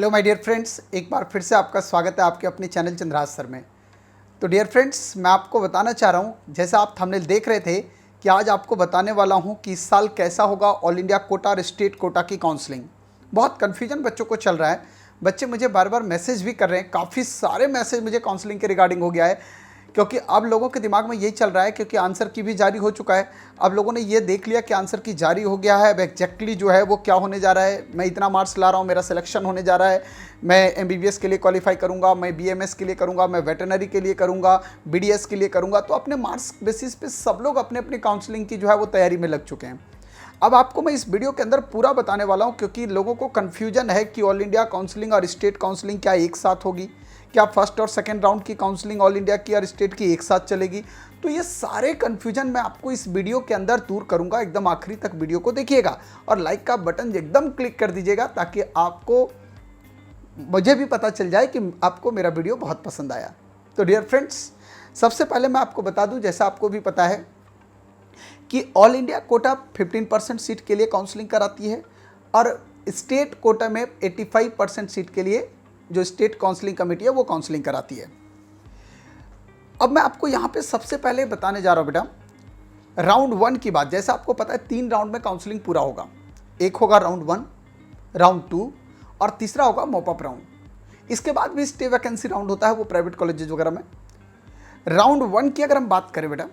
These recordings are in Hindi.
हेलो माय डियर फ्रेंड्स, एक बार फिर से आपका स्वागत है आपके अपने चैनल चंद्राज सर में। तो डियर फ्रेंड्स, मैं आपको बताना चाह रहा हूँ, जैसा आप थंबनेल देख रहे थे कि आज आपको बताने वाला हूँ कि इस साल कैसा होगा ऑल इंडिया कोटा और स्टेट कोटा की काउंसलिंग। बहुत कन्फ्यूजन बच्चों को चल रहा है। बच्चे मुझे बार बार मैसेज भी कर रहे हैं, काफ़ी सारे मैसेज मुझे काउंसलिंग के रिगार्डिंग हो गया है, क्योंकि अब लोगों के दिमाग में यही चल रहा है, क्योंकि आंसर की भी जारी हो चुका है। अब लोगों ने ये देख लिया कि आंसर की जारी हो गया है, अब एग्जैक्टली जो है वो क्या होने जा रहा है। मैं इतना मार्क्स ला रहा हूँ, मेरा सिलेक्शन होने जा रहा है, मैं एमबीबीएस के लिए क्वालिफाई करूँगा, मैं बीएमएस के लिए करूँगा, मैं वेटरनरी के लिए करूँगा, बीडीएस के लिए करूँगा। तो अपने मार्क्स बेसिस पे सब लोग अपने अपनी काउंसलिंग की जो है वो तैयारी में लग चुके हैं। अब आपको मैं इस वीडियो के अंदर पूरा बताने वाला हूँ, क्योंकि लोगों को कन्फ्यूजन है कि ऑल इंडिया काउंसलिंग और स्टेट काउंसलिंग क्या एक साथ होगी, क्या फर्स्ट और सेकंड राउंड की काउंसलिंग ऑल इंडिया की और स्टेट की एक साथ चलेगी। तो ये सारे कन्फ्यूजन मैं आपको इस वीडियो के अंदर दूर करूंगा। एकदम आखिरी तक वीडियो को देखिएगा और लाइक का बटन एकदम क्लिक कर दीजिएगा, ताकि आपको मुझे भी पता चल जाए कि आपको मेरा वीडियो बहुत पसंद आया। तो डियर फ्रेंड्स, सबसे पहले मैं आपको बता दूं, जैसा आपको भी पता है कि ऑल इंडिया कोटा 15% सीट के लिए काउंसलिंग कराती है और स्टेट कोटा में 85% सीट के लिए जो स्टेट काउंसलिंग कमेटी है वो काउंसलिंग कराती है। अब मैं आपको यहाँ पे सबसे पहले बताने जा रहा हूँ बेटा, राउंड 1 की बात। जैसा आपको पता है 3 राउंड में काउंसलिंग पूरा होगा। एक होगा राउंड 1, राउंड 2 और तीसरा होगा मॉपअप राउंड। इसके बाद भी स्टे वैकेंसी राउंड होता है, वो प्राइवेट कॉलेजेस वगैरह में। राउंड 1 की अगर हम बात करें बेटा,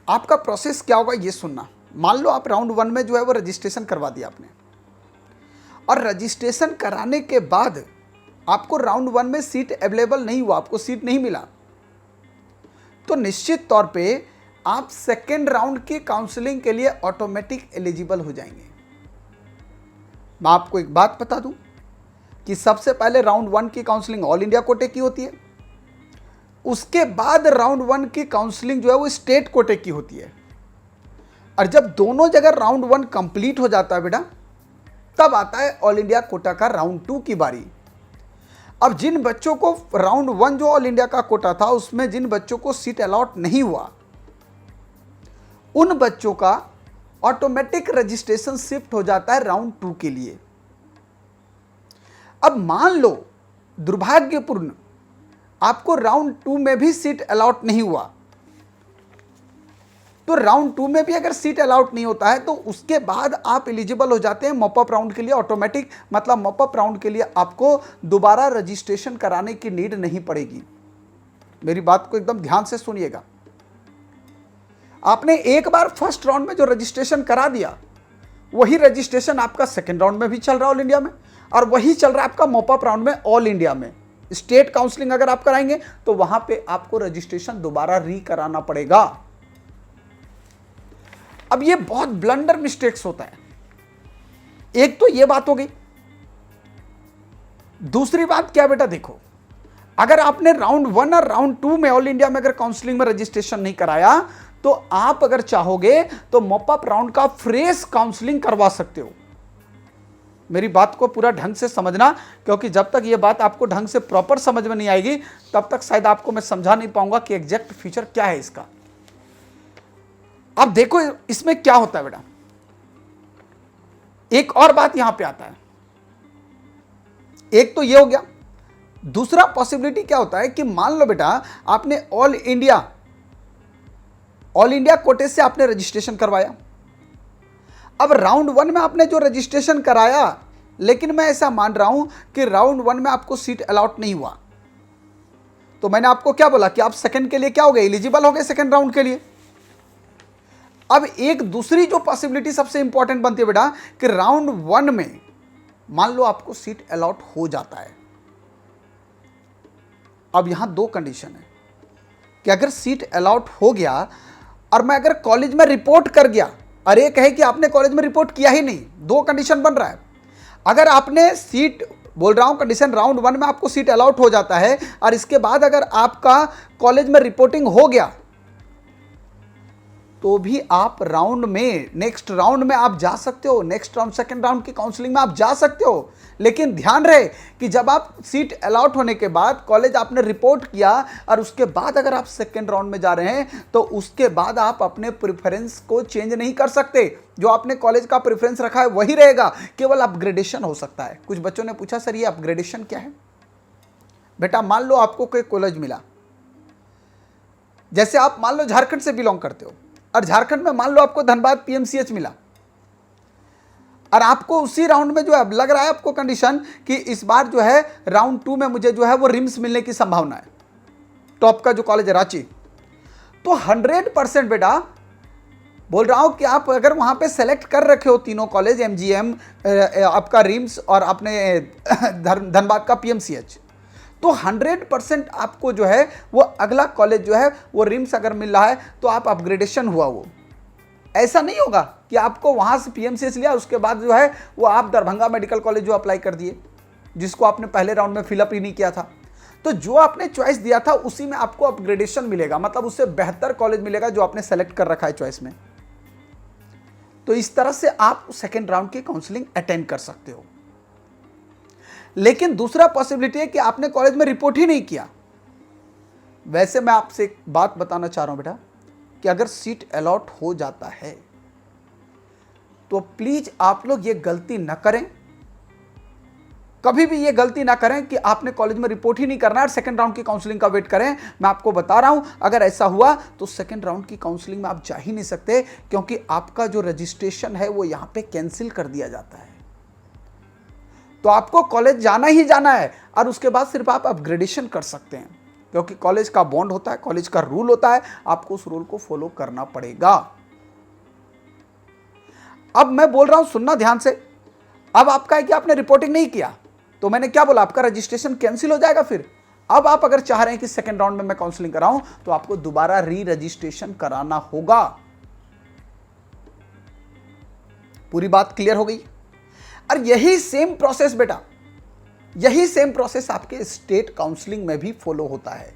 आपका प्रोसेस क्या होगा ये सुनना। मान लो आप राउंड 1 में जो है वो रजिस्ट्रेशन करवा दिया आपने, और रजिस्ट्रेशन कराने के बाद आपको राउंड 1 में सीट अवेलेबल नहीं हुआ, आपको सीट नहीं मिला, तो निश्चित तौर पे आप सेकेंड राउंड की काउंसलिंग के लिए ऑटोमेटिक एलिजिबल हो जाएंगे। मैं आपको एक बात बता दूं कि सबसे पहले राउंड 1 की काउंसलिंग ऑल इंडिया कोटे की होती है, उसके बाद राउंड 1 की काउंसलिंग जो है वो स्टेट कोटे की होती है। और जब दोनों जगह राउंड 1 कंप्लीट हो जाता है बेटा, तब आता है ऑल इंडिया कोटा का राउंड 2 की बारी। अब जिन बच्चों को राउंड 1 जो ऑल इंडिया का कोटा था उसमें जिन बच्चों को सीट अलॉट नहीं हुआ, उन बच्चों का ऑटोमेटिक रजिस्ट्रेशन शिफ्ट हो जाता है राउंड 2 के लिए। अब मान लो दुर्भाग्यपूर्ण आपको राउंड 2 में भी सीट अलॉट नहीं हुआ, तो राउंड 2 में भी अगर सीट अलॉट नहीं होता है तो उसके बाद आप एलिजिबल हो जाते हैं मॉपअप राउंड के लिए ऑटोमेटिक। मतलब मॉपअप राउंड के लिए आपको दोबारा रजिस्ट्रेशन कराने की नीड नहीं पड़ेगी। मेरी बात को एकदम ध्यान से सुनिएगा। आपने एक बार फर्स्ट राउंड में जो रजिस्ट्रेशन करा दिया, वही रजिस्ट्रेशन आपका सेकेंड राउंड में भी चल रहा है ऑल इंडिया में, और वही चल रहा है आपका मॉपअप राउंड में ऑल इंडिया में। स्टेट काउंसलिंग अगर आप कराएंगे तो वहां पे आपको रजिस्ट्रेशन दोबारा री कराना पड़ेगा। अब ये बहुत ब्लंडर मिस्टेक्स होता है। एक तो ये बात हो गई। दूसरी बात क्या बेटा, देखो, अगर आपने राउंड 1 और राउंड 2 में ऑल इंडिया में अगर काउंसलिंग में रजिस्ट्रेशन नहीं कराया, तो आप अगर चाहोगे तो मॉपअप राउंड का फ्रेश काउंसलिंग करवा सकते हो। मेरी बात को पूरा ढंग से समझना, क्योंकि जब तक ये बात आपको ढंग से प्रॉपर समझ में नहीं आएगी तब तक शायद आपको मैं समझा नहीं पाऊंगा कि एग्जैक्ट फीचर क्या है इसका। अब देखो इसमें क्या होता है बेटा, एक और बात यहां पे आता है। एक तो ये हो गया। दूसरा पॉसिबिलिटी क्या होता है कि मान लो बेटा आपने ऑल इंडिया कोटे से आपने रजिस्ट्रेशन करवाया। अब राउंड 1 में आपने जो रजिस्ट्रेशन कराया, लेकिन मैं ऐसा मान रहा हूं कि राउंड 1 में आपको सीट अलॉट नहीं हुआ, तो मैंने आपको क्या बोला कि आप सेकंड के लिए क्या हो गए, एलिजिबल हो गए सेकंड राउंड के लिए। अब एक दूसरी जो पॉसिबिलिटी सबसे इंपॉर्टेंट बनती है बेटा, कि राउंड 1 में मान लो आपको सीट अलॉट हो जाता है। अब यहां 2 कंडीशन है कि अगर सीट अलॉट हो गया और मैं अगर कॉलेज में रिपोर्ट कर गया, और एक है कि आपने कॉलेज में रिपोर्ट किया ही नहीं, 2 कंडीशन बन रहा है। अगर आपने सीट, बोल रहा हूं कंडीशन, राउंड 1 में आपको सीट अलॉट हो जाता है और इसके बाद अगर आपका कॉलेज में रिपोर्टिंग हो गया, तो भी आप राउंड में, नेक्स्ट राउंड में आप जा सकते हो, नेक्स्ट राउंड, सेकंड राउंड की काउंसलिंग में आप जा सकते हो। लेकिन ध्यान रहे कि जब आप सीट अलॉट होने के बाद कॉलेज आपने रिपोर्ट किया और उसके बाद अगर आप सेकंड राउंड में जा रहे हैं तो उसके बाद आप अपने प्रेफरेंस को चेंज नहीं कर सकते। जो आपने कॉलेज का प्रेफरेंस रखा है वही रहेगा, केवल अपग्रेडेशन हो सकता है। कुछ बच्चों ने पूछा सर ये अपग्रेडेशन क्या है? बेटा मान लो आपको कोई कॉलेज मिला, जैसे आप मान लो झारखंड से बिलोंग करते हो और झारखंड में मान लो आपको धनबाद पीएमसीएच मिला और आपको उसी राउंड में जो है लग रहा है आपको कंडीशन कि इस बार जो है राउंड 2 में मुझे जो है वो रिम्स मिलने की संभावना है, टॉप का जो कॉलेज है रांची, तो 100% बेटा बोल रहा हूं कि आप अगर वहां पे सेलेक्ट कर रखे हो तीनों कॉलेज, एमजीएम, आपका रिम्स और अपने धनबाद का पीएमसीएच, तो 100% आपको जो है वो अगला कॉलेज जो है वो रिम्स अगर मिल रहा है तो आप अपग्रेडेशन हुआ। वो ऐसा नहीं होगा कि आपको वहां से पीएमसीएच लिया उसके बाद जो है वो आप दरभंगा मेडिकल कॉलेज जो अप्लाई कर दिए, जिसको आपने पहले राउंड में फिलअप ही नहीं किया था। तो जो आपने चॉइस दिया था उसी में आपको अपग्रेडेशन मिलेगा, मतलब उससे बेहतर कॉलेज मिलेगा जो आपने सेलेक्ट कर रखा है चॉइस में। तो इस तरह से आप सेकेंड राउंड की काउंसलिंग अटेंड कर सकते हो। लेकिन दूसरा पॉसिबिलिटी है कि आपने कॉलेज में रिपोर्ट ही नहीं किया। वैसे मैं आपसे एक बात बताना चाह रहा हूं बेटा कि अगर सीट अलॉट हो जाता है तो प्लीज आप लोग ये गलती ना करें, कभी भी ये गलती ना करें कि आपने कॉलेज में रिपोर्ट ही नहीं करना है और सेकंड राउंड की काउंसलिंग का वेट करें। मैं आपको बता रहा हूं अगर ऐसा हुआ तो सेकंड राउंड की काउंसलिंग में आप जा ही नहीं सकते, क्योंकि आपका जो रजिस्ट्रेशन है वो यहां पे कैंसिल कर दिया जाता है। तो आपको कॉलेज जाना ही जाना है और उसके बाद सिर्फ आप अपग्रेडेशन कर सकते हैं, क्योंकि कॉलेज का बॉन्ड होता है, कॉलेज का रूल होता है, आपको उस रूल को फॉलो करना पड़ेगा। अब मैं बोल रहा हूं, सुनना ध्यान से। अब आपका है कि आपने रिपोर्टिंग नहीं किया तो मैंने क्या बोला, आपका रजिस्ट्रेशन कैंसिल हो जाएगा। फिर अब आप अगर चाह रहे हैं कि सेकेंड राउंड में मैं काउंसलिंग कराऊं तो आपको दोबारा री रजिस्ट्रेशन कराना होगा। पूरी बात क्लियर हो गई? और यही सेम प्रोसेस बेटा, यही सेम प्रोसेस आपके स्टेट काउंसलिंग में भी फॉलो होता है।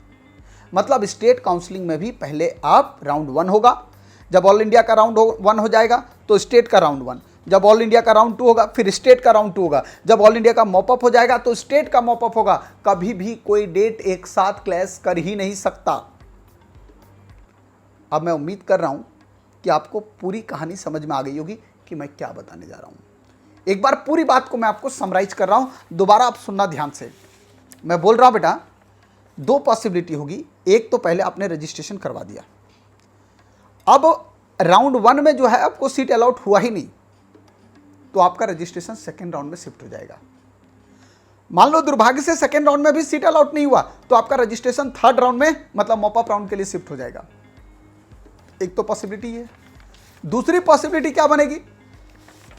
मतलब स्टेट काउंसलिंग में भी पहले आप राउंड 1 होगा, जब ऑल इंडिया का राउंड 1 हो जाएगा तो स्टेट का राउंड 1, जब ऑल इंडिया का राउंड 2 होगा फिर स्टेट का राउंड 2 होगा, जब ऑल इंडिया का मॉपअप हो जाएगा तो स्टेट का मॉपअप होगा। कभी भी कोई डेट एक साथ क्लैश कर ही नहीं सकता। अब मैं उम्मीद कर रहा हूं कि आपको पूरी कहानी समझ में आ गई होगी कि मैं क्या बताने जा रहा हूं। एक बार पूरी बात को मैं आपको समराइज कर रहा हूं, दोबारा आप सुनना ध्यान से। मैं बोल रहा हूं बेटा, 2 पॉसिबिलिटी होगी। एक तो पहले आपने रजिस्ट्रेशन करवा दिया, अब राउंड 1 में जो है आपको सीट अलॉट हुआ ही नहीं, तो आपका रजिस्ट्रेशन सेकेंड राउंड में शिफ्ट हो जाएगा। मान लो दुर्भाग्य से सेकेंड राउंड में भी सीट अलॉट नहीं हुआ तो आपका रजिस्ट्रेशन थर्ड राउंड में, मतलब मॉपअप राउंड के लिए शिफ्ट हो जाएगा। एक तो पॉसिबिलिटी है। दूसरी पॉसिबिलिटी क्या बनेगी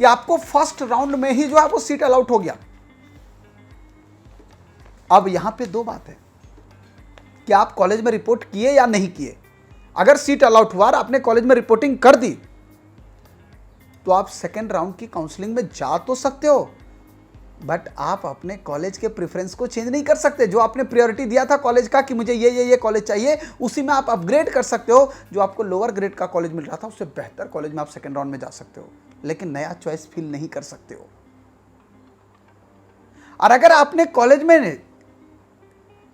कि आपको फर्स्ट राउंड में ही जो है वो सीट अलॉट हो गया। अब यहां पे 2 बात है कि आप कॉलेज में रिपोर्ट किए या नहीं किए। अगर सीट अलॉट हुआ और आपने कॉलेज में रिपोर्टिंग कर दी तो आप सेकेंड राउंड की काउंसलिंग में जा तो सकते हो, बट आप अपने कॉलेज के प्रेफरेंस को चेंज नहीं कर सकते। जो आपने प्रायोरिटी दिया था कॉलेज का कि मुझे ये कॉलेज चाहिए, उसी में आप अपग्रेड कर सकते हो। जो आपको लोअर ग्रेड का कॉलेज मिल रहा था उससे बेहतर कॉलेज में आप सेकेंड राउंड में जा सकते हो, लेकिन नया चॉइस फील नहीं कर सकते हो। और अगर आपने कॉलेज में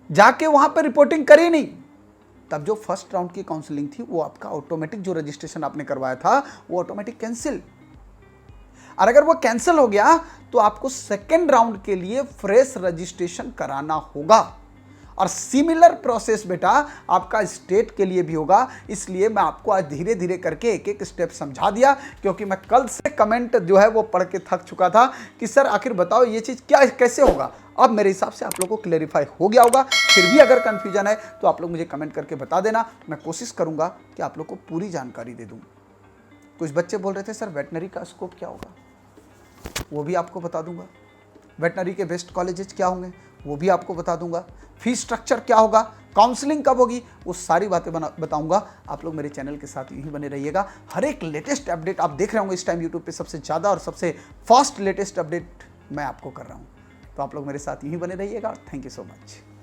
जाके वहां पर रिपोर्टिंग करी नहीं, तब जो फर्स्ट राउंड की काउंसलिंग थी वो आपका ऑटोमेटिक, जो रजिस्ट्रेशन आपने करवाया था वो ऑटोमेटिक कैंसिल। और अगर वो कैंसिल हो गया तो आपको सेकेंड राउंड के लिए फ्रेश रजिस्ट्रेशन कराना होगा। और सिमिलर प्रोसेस बेटा आपका स्टेट के लिए भी होगा। इसलिए मैं आपको आज धीरे धीरे करके एक एक स्टेप समझा दिया, क्योंकि मैं कल से कमेंट जो है वो पढ़ के थक चुका था कि सर आखिर बताओ ये चीज़ क्या कैसे होगा। अब मेरे हिसाब से आप लोगों को क्लेरिफाई हो गया होगा। फिर भी अगर कन्फ्यूजन है तो आप लोग मुझे कमेंट करके बता देना, मैं कोशिश करूँगा कि आप लोग को पूरी जानकारी दे दूँ। कुछ बच्चे बोल रहे थे सर वेटनरी का स्कोप क्या होगा, वो भी आपको बता दूंगा। वेटनरी के बेस्ट कॉलेजेस क्या होंगे वो भी आपको बता दूंगा। फीस स्ट्रक्चर क्या होगा, काउंसलिंग कब होगी, वो सारी बातें बताऊंगा। आप लोग मेरे चैनल के साथ यूं ही बने रहिएगा। हर एक लेटेस्ट अपडेट आप देख रहे होंगे इस टाइम यूट्यूब पे सबसे ज़्यादा और सबसे फास्ट लेटेस्ट अपडेट मैं आपको कर रहा हूँ। तो आप लोग मेरे साथ यूं ही बने रहिएगा। Thank you so much.